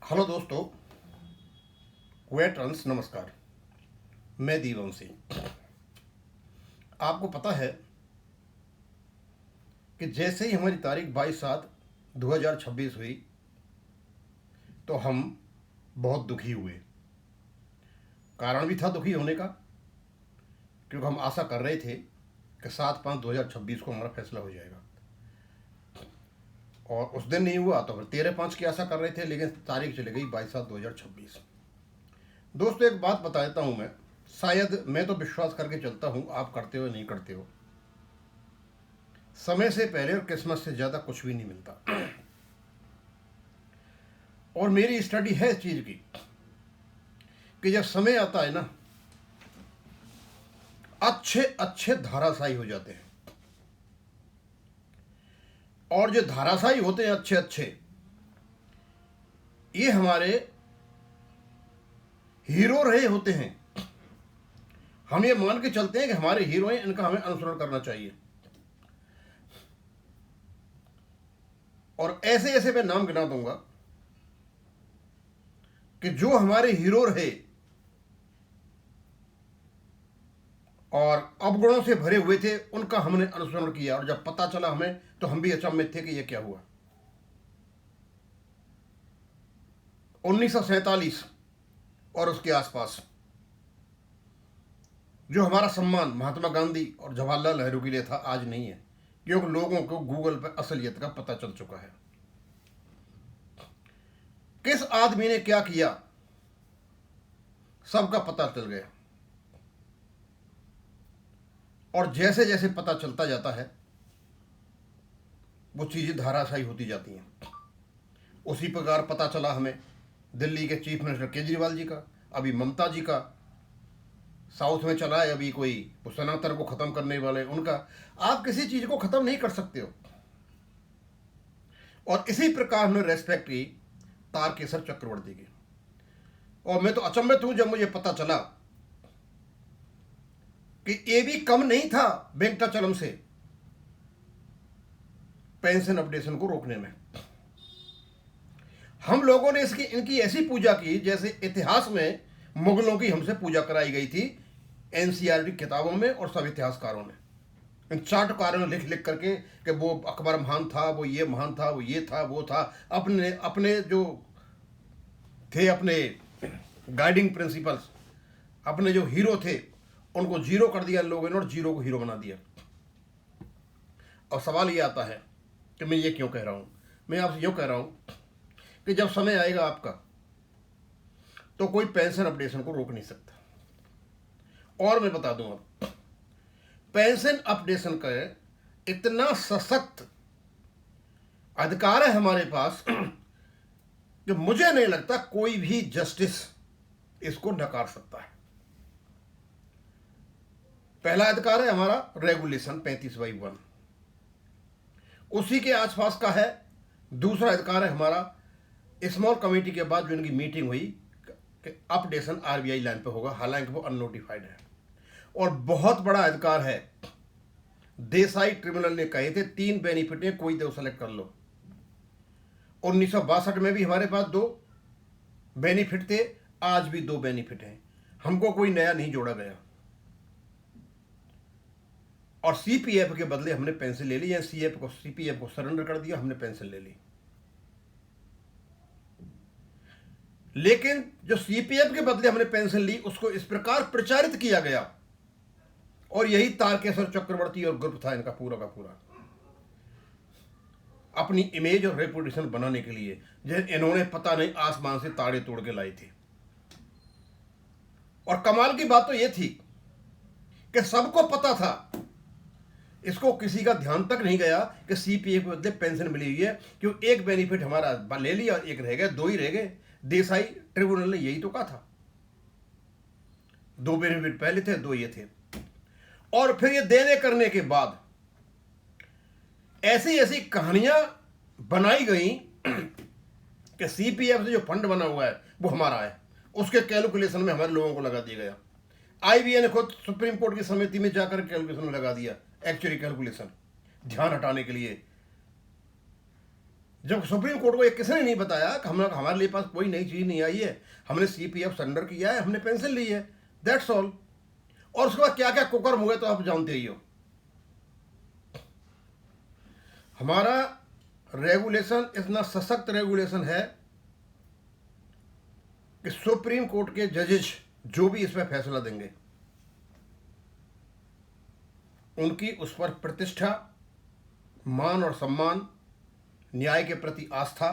Hello दोस्तों, veterans नमस्कार। मैं दीवंशी। आपको पता है कि जैसे ही हमारी तारीख 22/7/2026 हुई तो हम बहुत दुखी हुए। कारण भी था दुखी होने का, क्योंकि हम आशा कर रहे थे कि 7/5/2026 को हमारा फैसला हो जाएगा, और उस दिन नहीं हुआ तो फिर 13/5 की आशा कर रहे थे, लेकिन तारीख चली गई 22/7/2026। दोस्तों, एक बात बता देता हूं मैं, शायद मैं तो विश्वास करके चलता हूं, आप करते हो नहीं करते हो। समय से पहले और किस्मत से ज्यादा कुछ भी नहीं मिलता। और मेरी स्टडी है इस चीज की कि जब समय आता है ना, अच्छे अच्छे धाराशायी हो जाते हैं, और जो धाराशायी होते हैं अच्छे अच्छे, ये हमारे हीरो रहे होते हैं। हम ये मान के चलते हैं कि हमारे हीरो हैं, इनका हमें अनुसरण करना चाहिए। और ऐसे ऐसे मैं नाम गिना दूंगा कि जो हमारे हीरो रहे और अवगुणों से भरे हुए थे, उनका हमने अनुसरण किया, और जब पता चला हमें तो हम भी अचंभित थे कि यह क्या हुआ। 1947 और उसके आसपास जो हमारा सम्मान महात्मा गांधी और जवाहरलाल नेहरू के लिए था, आज नहीं है, क्योंकि लोगों को गूगल पर असलियत का पता चल चुका है। किस आदमी ने क्या किया सबका पता चल गया, और जैसे जैसे पता चलता जाता है वो चीजें धाराशायी होती जाती हैं। उसी प्रकार पता चला हमें दिल्ली के चीफ मिनिस्टर केजरीवाल जी का, अभी ममता जी का, साउथ में चला है अभी कोई सनातन को खत्म करने वाले उनका। आप किसी चीज को खत्म नहीं कर सकते हो। और इसी प्रकार हमने रेस्पेक्ट की तारकेसर चक्रवर्ती की। और मैं तो अचंभित हूं जब मुझे पता चला कि ये भी कम नहीं था वेंकटाचलम से पेंशन अपडेशन को रोकने में। हम लोगों ने इसकी इनकी ऐसी पूजा की जैसे इतिहास में मुगलों की हमसे पूजा कराई गई थी, एनसीईआरटी किताबों में और सब इतिहासकारों ने, इन चाटुकारों ने लिख लिख करके कि वो अकबर महान था, वो ये महान था, वो ये था, वो था। अपने अपने जो थे, अपने गाइडिंग प्रिंसिपल्स, अपने जो हीरो थे, उनको जीरो कर दिया लोगों ने, और जीरो को हीरो बना दिया। और सवाल ये आता है कि मैं ये क्यों कह रहा हूं। मैं आपसे यूँ कह रहा हूं कि जब समय आएगा आपका, तो कोई पेंशन अपडेशन को रोक नहीं सकता। और मैं बता दूं, अब पेंशन अपडेशन का इतना सशक्त अधिकार है हमारे पास कि मुझे नहीं लगता कोई भी जस्टिस इसको नकार सकता है। पहला अधिकार है हमारा रेगुलेशन 35/1, उसी के आसपास का है। दूसरा अधिकार है हमारा स्मॉल कमेटी के बाद जो इनकी मीटिंग हुई कि अपडेशन आरबीआई लाइन पे होगा, हालांकि वो अननोटिफाइड है। और बहुत बड़ा अधिकार है, देसाई ट्रिब्यूनल ने कहे थे 3 बेनिफिट है, कोई दो सेलेक्ट कर लो। 1962 में भी हमारे पास 2 बेनिफिट थे, आज भी 2 बेनिफिट हैं। हमको कोई नया नहीं जोड़ा गया। और सीपीएफ के बदले हमने पेंशन ले ली, या सीपीएफ को सरेंडर कर दिया, हमने पेंशन ले ली। लेकिन जो सीपीएफ के बदले हमने पेंशन ली, उसको इस प्रकार प्रचारित किया गया, और यही तारकेसर चक्रवर्ती और ग्रुप था इनका पूरा का पूरा, अपनी इमेज और रेपुटेशन बनाने के लिए, जैसे इन्होंने पता नहीं आसमान से ताड़े तोड़ के लाई थी। और कमाल की बात तो यह थी कि सबको पता था, इसको किसी का ध्यान तक नहीं गया कि सीपीएफ के बदले पेंशन मिली हुई है, क्यों एक बेनिफिट हमारा ले लिया, एक रह गए, 2 ही रह गए। देसाई ट्रिब्यूनल ने यही तो कहा था, 2 बेनिफिट पहले थे, 2 ये थे। और फिर ये देने करने के बाद ऐसी ऐसी कहानियां बनाई गई कि सीपीएफ से जो फंड बना हुआ है वो हमारा है, उसके कैलकुलेशन में हमारे लोगों को लगा दिया गया। आईबीए ने खुद सुप्रीम कोर्ट की समिति में जाकर कैलकुलेशन लगा दिया, एक्चुअली कैलकुलेशन ध्यान हटाने के लिए। जब सुप्रीम कोर्ट को ये किसी ने नहीं बताया कि हम हमारे लिए पास कोई नई चीज़ नहीं आई है, हमने सीपीएफ सरेंडर किया है, हमने पेंशन ली है, दैट्स ऑल। और उसके बाद क्या क्या कुकर्म हुए तो आप जानते ही हो। हमारा रेगुलेशन इतना सशक्त रेगुलेशन है कि सुप्रीम कोर्ट के जजेस जो भी इस पर फैसला देंगे उनकी उस पर प्रतिष्ठा, मान और सम्मान, न्याय के प्रति आस्था,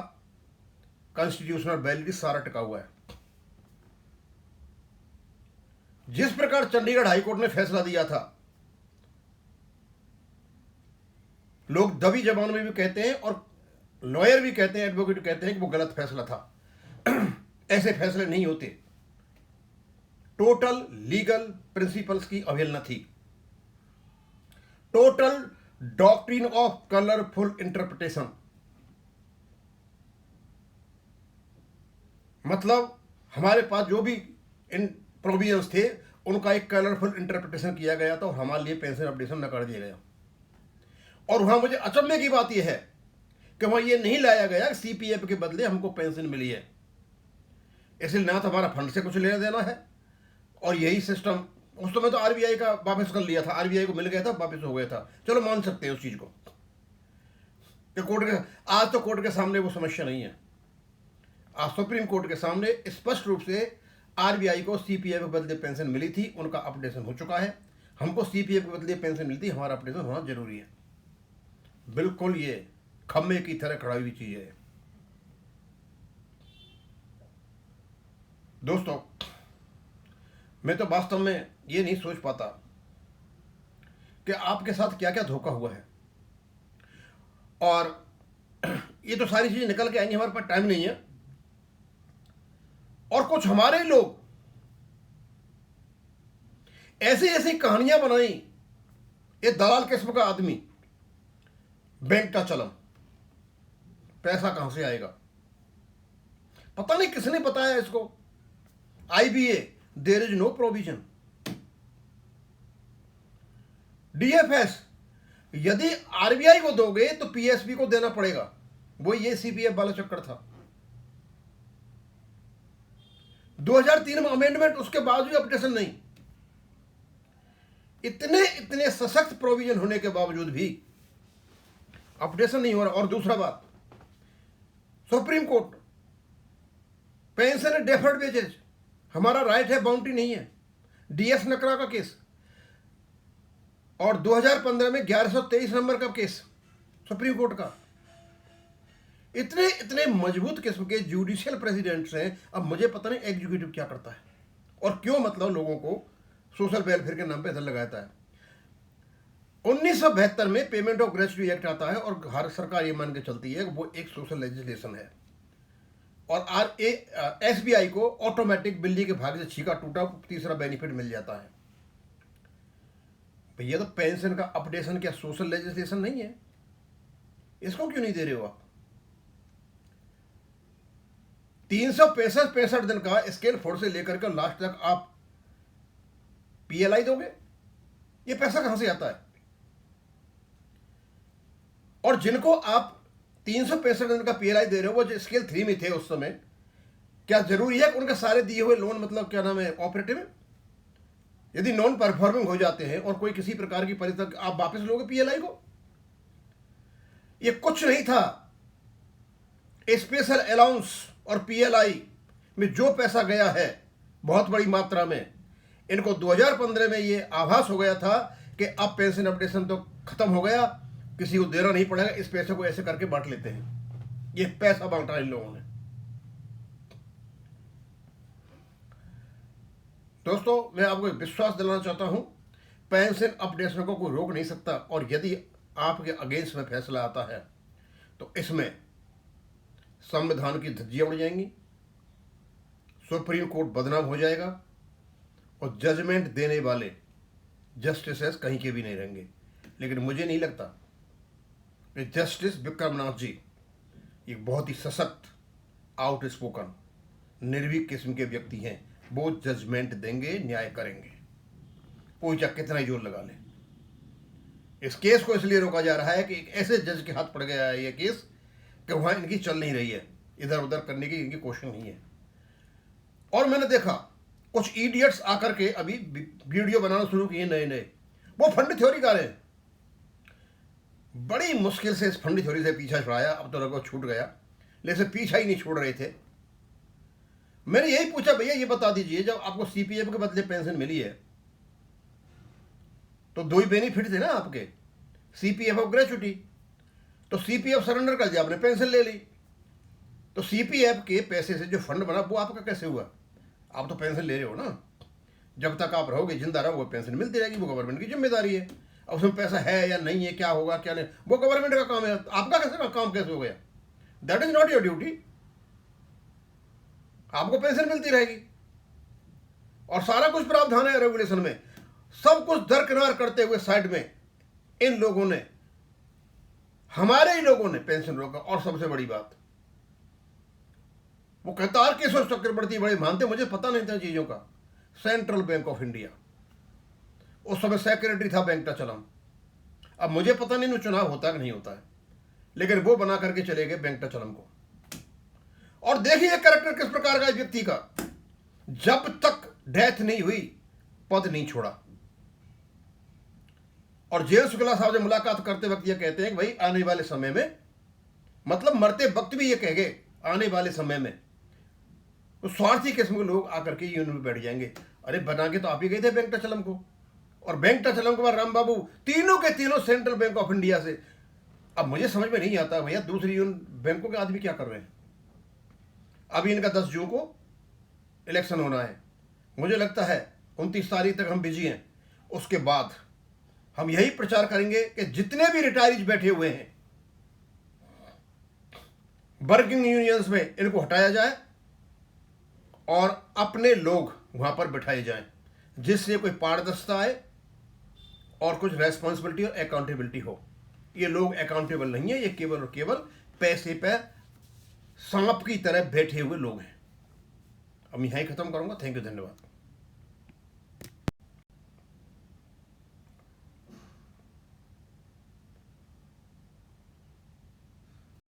कॉन्स्टिट्यूशनल वैलिडिटी सारा टिका हुआ है। जिस प्रकार चंडीगढ़ हाईकोर्ट ने फैसला दिया था, लोग दबी जबान में भी कहते हैं और लॉयर भी कहते हैं, एडवोकेट कहते हैं कि वो गलत फैसला था। ऐसे फैसले नहीं होते। टोटल लीगल प्रिंसिपल्स की अवहेलना थी, total doctrine of colourful interpretation. मतलब हमारे पास जो भी इन प्रोविजंस थे उनका एक कलरफुल इंटरप्रिटेशन किया गया था और हमारे लिए पेंशन अपडेशन न कर दिया गया। और वहां मुझे अचंभे की बात यह है कि वहां यह नहीं लाया गया कि सीपीएफ के बदले हमको पेंशन मिली है, इसलिए ना तो हमारा फंड से कुछ लेना देना है और यही सिस्टम। उस समय तो आरबीआई का वापस कर लिया था, आरबीआई को मिल गया था, वापस हो गया था, चलो मान सकते हैं उस चीज को कि कोर्ट के आज तो कोर्ट के सामने वो समस्या नहीं है। आज सुप्रीम कोर्ट के सामने स्पष्ट रूप से आरबीआई को सीपीएफ के बदले पेंशन मिली थी, उनका अपडेशन हो चुका है। हमको सीपीएफ के बदले पेंशन मिलती, हमारा अपडेशन होना जरूरी है। बिल्कुल ये खम्मे की तरह खड़ा हुई चीज है। दोस्तों, मैं तो वास्तव में ये नहीं सोच पाता कि आपके साथ क्या क्या धोखा हुआ है। और ये तो सारी चीजें निकल के आएंगी, हमारे पास टाइम नहीं है। और कुछ हमारे लोग ऐसी ऐसी कहानियां बनाई, ये दलाल किस्म का आदमी, बैंक का चलन, पैसा कहां से आएगा, पता नहीं किसने बताया इसको। IBA, there is no provision. DFS, यदि आरबीआई को दोगे तो पीएसबी को देना पड़ेगा, वो ये सीपीएफ वाला चक्कर था। 2003 में अमेंडमेंट, उसके बाद भी अपडेशन नहीं। इतने इतने सशक्त प्रोविजन होने के बावजूद भी अपडेशन नहीं हो रहा। और दूसरा बात, supreme court pension deferred wages, हमारा राइट है, बाउंड्री नहीं है। डीएस नकरा का केस और 2015 में 1123 नंबर का केस सुप्रीम कोर्ट का। इतने इतने मजबूत किस्म के जुडिशियल प्रेसिडेंट्स हैं। अब मुझे पता नहीं एग्जीक्यूटिव क्या करता है और क्यों मतलब लोगों को सोशल वेलफेयर के नाम पे इधर लगाता है। 1972 में पेमेंट ऑफ ग्रेच्युटी एक्ट आता है और भारत सरकार ये मान के चलती है कि वो एक सोशल लेजिस्लेशन है और एसबीआई को ऑटोमेटिक बिल्ली के भाग से छीका टूटा तीसरा बेनिफिट मिल जाता है। भैया, तो पेंशन का अपडेशन क्या सोशल लेजिस्लेशन नहीं है? इसको क्यों नहीं दे रहे हो आप? 365 दिन का स्केल 4 से लेकर के लास्ट तक आप पीएलआई दोगे? ये पैसा कहां से आता है? और जिनको आप 365 दिन का पीएलआई दे रहे हो, वो जो स्केल 3 में थे उस समय, क्या जरूरी है कि उनके सारे दिए हुए लोन मतलब क्या नाम है ऑपरेटिव है? यदि नॉन परफॉर्मिंग हो जाते हैं और कोई किसी प्रकार की परिस्थिति, आप वापस लोगे पीएलआई को? ये कुछ नहीं था। स्पेशल अलाउंस और पीएलआई में जो पैसा गया है बहुत बड़ी मात्रा में, इनको 2015 में ये आभास हो गया था कि अब पेंशन अपडेशन तो खत्म हो गया, किसी को देना नहीं पड़ेगा, इस पैसे को ऐसे करके बांट लेते हैं। ये पैसा बांटा इन लोगों ने। दोस्तों, मैं आपको विश्वास दिलाना चाहता हूं, पेंशन अपडेशन को कोई रोक नहीं सकता। और यदि आपके अगेंस्ट में फैसला आता है तो इसमें संविधान की धज्जियां उड़ जाएंगी, सुप्रीम कोर्ट बदनाम हो जाएगा और जजमेंट देने वाले जस्टिस कहीं के भी नहीं रहेंगे। लेकिन मुझे नहीं लगता कि जस्टिस विक्रमनाथ जी एक बहुत ही सशक्त, आउटस्पोकन, निर्भीक किस्म के व्यक्ति हैं। वो जजमेंट देंगे, न्याय करेंगे, कोई चाहे कितना ही जोर लगा ले। इस केस को इसलिए रोका जा रहा है कि एक ऐसे जज के हाथ पड़ गया है ये केस कि वहाँ इनकी चल नहीं रही है, इधर उधर करने की इनकी कोशिश नहीं है। और मैंने देखा कुछ इडियट्स आकर के अभी वीडियो बनाना शुरू किए नए नए, वो फंड थ्योरी का रहे। बड़ी मुश्किल से इस फंड थ्योरी से पीछा छुड़ाया, अब तो लगभग छूट गया, लेकिन पीछा ही नहीं छोड़ रहे थे। मैंने यही पूछा, भैया ये बता दीजिए, जब आपको सीपीएफ के बदले पेंशन मिली है तो दो ही बेनिफिट थे ना आपके, सीपीएफ और ग्रेचुटी। तो सीपीएफ सरेंडर कर दिया, आपने पेंशन ले ली, तो सीपीएफ के पैसे से जो फंड बना वो आपका कैसे हुआ? आप तो पेंशन ले रहे हो ना, जब तक आप रहोगे, जिंदा रहोगे, पेंशन मिलती रहेगी, वो गवर्नमेंट की जिम्मेदारी है। अब उसमें पैसा है या नहीं है, क्या होगा क्या नहीं, वो गवर्नमेंट का काम है, आपका कैसे काम कैसे हो गया? That is not your duty. आपको पेंशन मिलती रहेगी और सारा कुछ प्रावधान है रेगुलेशन में। सब कुछ दरकिनार करते हुए साइड में इन लोगों ने, हमारे ही लोगों ने पेंशन रोका। और सबसे बड़ी बात, वो कहता है केशव चक्रवर्ती बड़े मानते, मुझे पता नहीं था चीजों का। सेंट्रल बैंक ऑफ इंडिया, उस समय सेक्रेटरी था वेंकटाचलम। अब मुझे पता नहीं चुनाव होता है कि नहीं होता है, लेकिन वो बना करके चले गए वेंकटाचलम को। और देखिए कैरेक्टर किस प्रकार का व्यक्ति का, जब तक डेथ नहीं हुई पद नहीं छोड़ा। और जेएन शुक्ला साहब से मुलाकात करते वक्त ये कहते हैं कि भाई आने वाले समय में, मतलब मरते वक्त भी ये कह गए आने वाले समय में तो स्वार्थी किस्म के लोग आकर के यूनियन में बैठ जाएंगे। अरे बना के तो आप ही गए थे वेंकटाचलम को, और वेंकटाचलम के बाद राम बाबू, तीनों के तीनों सेंट्रल बैंक ऑफ इंडिया से। अब मुझे समझ में नहीं आता भैया, दूसरी यूनियन बैंकों के आदमी क्या कर रहे हैं? अभी इनका 10 जून को इलेक्शन होना है, मुझे लगता है 29 तारीख तक हम बिजी हैं। उसके बाद हम यही प्रचार करेंगे कि जितने भी रिटायरीज बैठे हुए हैं वर्किंग यूनियंस में, इनको हटाया जाए और अपने लोग वहां पर बिठाए जाएं, जिससे कोई पारदर्शिता आए और कुछ रेस्पॉन्सिबिलिटी और अकाउंटेबिलिटी हो। ये लोग अकाउंटेबल नहीं है, ये केवल और केवल पैसे पे सांप की तरह बैठे हुए लोग हैं। अब यहीं खत्म करूंगा। थैंक यू, धन्यवाद।